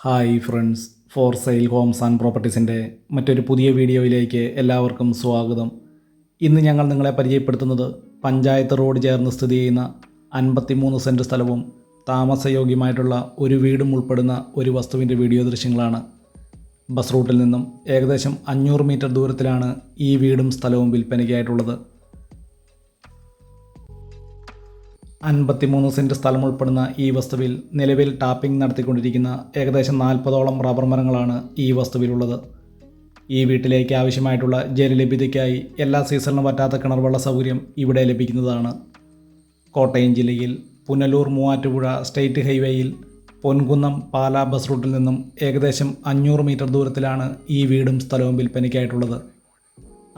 Hi friends, for sale homes and പ്രോപ്പർട്ടീസിൻ്റെ മറ്റൊരു പുതിയ വീഡിയോയിലേക്ക് എല്ലാവർക്കും സ്വാഗതം. ഇന്ന് ഞങ്ങൾ നിങ്ങളെ പരിചയപ്പെടുത്തുന്നത് പഞ്ചായത്ത് റോഡ് ചേർന്ന് സ്ഥിതി ചെയ്യുന്ന 53 സെൻറ്റ് സ്ഥലവും താമസയോഗ്യമായിട്ടുള്ള ഒരു വീടും ഉൾപ്പെടുന്ന ഒരു വസ്തുവിൻ്റെ വീഡിയോ ദൃശ്യങ്ങളാണ്. ബസ് റൂട്ടിൽ നിന്നും ഏകദേശം 500 മീറ്റർ ദൂരത്തിലാണ് ഈ വീടും സ്ഥലവും വിൽപ്പനയ്ക്കായിട്ടുള്ളത്. 53 സെൻറ്റ് സ്ഥലം ഉൾപ്പെടുന്ന ഈ വസ്തുവിൽ നിലവിൽ ടാപ്പിംഗ് നടത്തിക്കൊണ്ടിരിക്കുന്ന ഏകദേശം 40ഓളം റബ്ബർ മരങ്ങളാണ് ഈ വസ്തുവിലുള്ളത്. ഈ വീട്ടിലേക്ക് ആവശ്യമായിട്ടുള്ള ജലലഭ്യതയ്ക്കായി എല്ലാ സീസണിലും പറ്റാത്ത കിണർവെള്ള സൗകര്യം ഇവിടെ ലഭിക്കുന്നതാണ്. കോട്ടയം ജില്ലയിൽ പുനലൂർ മൂവാറ്റുപുഴ സ്റ്റേറ്റ് ഹൈവേയിൽ പൊൻകുന്നം പാലാ ബസ് റൂട്ടിൽ നിന്നും ഏകദേശം 500 മീറ്റർ ദൂരത്തിലാണ് ഈ വീടും സ്ഥലവും വിൽപ്പനയ്ക്കായിട്ടുള്ളത്.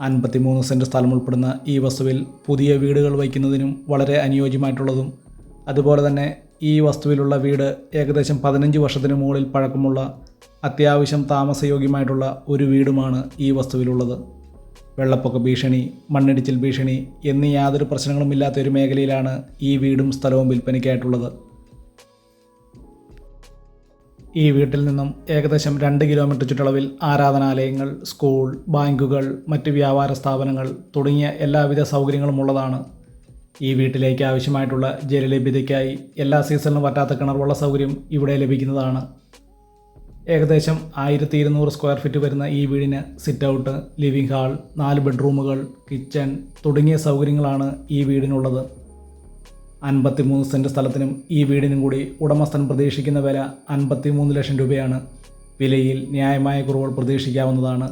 53 സെൻറ്റ് സ്ഥലം ഉൾപ്പെടുന്ന ഈ വസ്തുവിൽ പുതിയ വീടുകൾ വയ്ക്കുന്നതിനും വളരെ അനുയോജ്യമായിട്ടുള്ളതും അതുപോലെ തന്നെ ഈ വസ്തുവിലുള്ള വീട് ഏകദേശം 15 വർഷത്തിന് മുകളിൽ പഴക്കമുള്ള അത്യാവശ്യം താമസയോഗ്യമായിട്ടുള്ള ഒരു വീടുമാണ് ഈ വസ്തുവിലുള്ളത്. വെള്ളപ്പൊക്ക ഭീഷണി, മണ്ണിടിച്ചിൽ ഭീഷണി എന്നീ യാതൊരു പ്രശ്നങ്ങളും ഇല്ലാത്ത ഒരു മേഖലയിലാണ് ഈ വീടും സ്ഥലവും വിൽപ്പനയ്ക്കായിട്ടുള്ളത്. ഈ വീട്ടിൽ നിന്നും ഏകദേശം 2 കിലോമീറ്റർ ചുറ്റളവിൽ ആരാധനാലയങ്ങൾ, സ്കൂൾ, ബാങ്കുകൾ, മറ്റ് വ്യാപാര സ്ഥാപനങ്ങൾ തുടങ്ങിയ എല്ലാവിധ സൗകര്യങ്ങളും ഉള്ളതാണ്. ഈ വീട്ടിലേക്ക് ആവശ്യമായിട്ടുള്ള ജലലഭ്യതയ്ക്കായി എല്ലാ സീസണിലും പറ്റാത്ത കിണർവെള്ള സൗകര്യം ഇവിടെ ലഭിക്കുന്നതാണ്. ഏകദേശം 1200 സ്ക്വയർ ഫീറ്റ് വരുന്ന ഈ വീടിന് സിറ്റ് ഔട്ട്, ലിവിംഗ് ഹാൾ, 4 ബെഡ്റൂമുകൾ, കിച്ചൺ തുടങ്ങിയ സൗകര്യങ്ങളാണ് ഈ വീടിനുള്ളത്. 53 സെൻറ്റ് സ്ഥലത്തിനും ഈ വീടിനും കൂടി ഉടമസ്ഥൻ പ്രതീക്ഷിക്കുന്ന വില 53 ലക്ഷം രൂപയാണ്. വിലയിൽ ന്യായമായ കുറവുകൾ പ്രതീക്ഷിക്കാവുന്നതാണ്.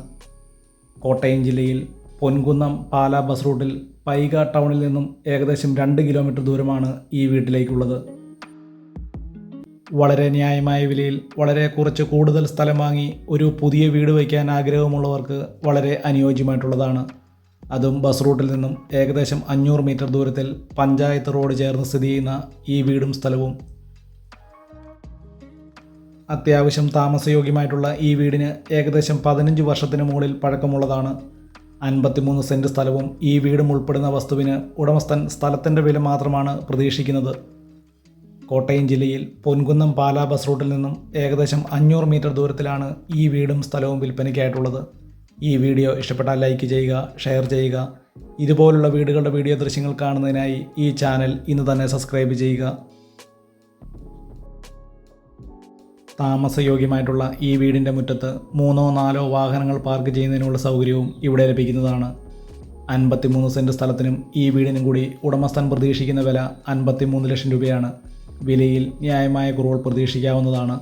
കോട്ടയം ജില്ലയിൽ പൊൻകുന്നം പാലാ ബസ് റൂട്ടിൽ പൈക ടൗണിൽ നിന്നും ഏകദേശം 2 കിലോമീറ്റർ ദൂരമാണ് ഈ വീട്ടിലേക്കുള്ളത്. വളരെ ന്യായമായ വിലയിൽ വളരെ കുറച്ച് കൂടുതൽ സ്ഥലം വാങ്ങി ഒരു പുതിയ വീട് വയ്ക്കാൻ ആഗ്രഹമുള്ളവർക്ക് വളരെ അനുയോജ്യമായിട്ടുള്ളതാണ്. അതും ബസ് റൂട്ടിൽ നിന്നും ഏകദേശം 500 മീറ്റർ ദൂരത്തിൽ പഞ്ചായത്ത് റോഡ് ചേർന്ന് സ്ഥിതി ചെയ്യുന്ന ഈ വീടും സ്ഥലവും. അത്യാവശ്യം താമസയോഗ്യമായിട്ടുള്ള ഈ വീടിന് ഏകദേശം 15 വർഷത്തിന് മുകളിൽ പഴക്കമുള്ളതാണ്. 53 സെൻറ്റ് സ്ഥലവും ഈ വീടും ഉൾപ്പെടുന്ന വസ്തുവിന് ഉടമസ്ഥൻ സ്ഥലത്തിൻ്റെ വില മാത്രമാണ് പ്രതീക്ഷിക്കുന്നത്. കോട്ടയം ജില്ലയിൽ പൊൻകുന്നം പാലാ ബസ് റൂട്ടിൽ നിന്നും ഏകദേശം 500 മീറ്റർ ദൂരത്തിലാണ് ഈ വീടും സ്ഥലവും വിൽപ്പനയ്ക്കായിട്ടുള്ളത്. ഈ വീഡിയോ ഇഷ്ടപ്പെട്ടാൽ ലൈക്ക് ചെയ്യുക, ഷെയർ ചെയ്യുക. ഇതുപോലുള്ള വീടുകളുടെ വീഡിയോ ദൃശ്യങ്ങൾ കാണുന്നതിനായി ഈ ചാനൽ ഇന്ന് തന്നെ സബ്സ്ക്രൈബ് ചെയ്യുക. താമസയോഗ്യമായിട്ടുള്ള ഈ വീടിൻ്റെ മുറ്റത്ത് 3-4 വാഹനങ്ങൾ പാർക്ക് ചെയ്യുന്നതിനുള്ള സൗകര്യവും ഇവിടെ ലഭിക്കുന്നതാണ്. 53 സെൻറ്റ് സ്ഥലത്തിനും ഈ വീടിനും കൂടി ഉടമസ്ഥൻ പ്രതീക്ഷിക്കുന്ന വില 53 ലക്ഷം രൂപയാണ്. വിലയിൽ ന്യായമായ കുറവുകൾ പ്രതീക്ഷിക്കാവുന്നതാണ്.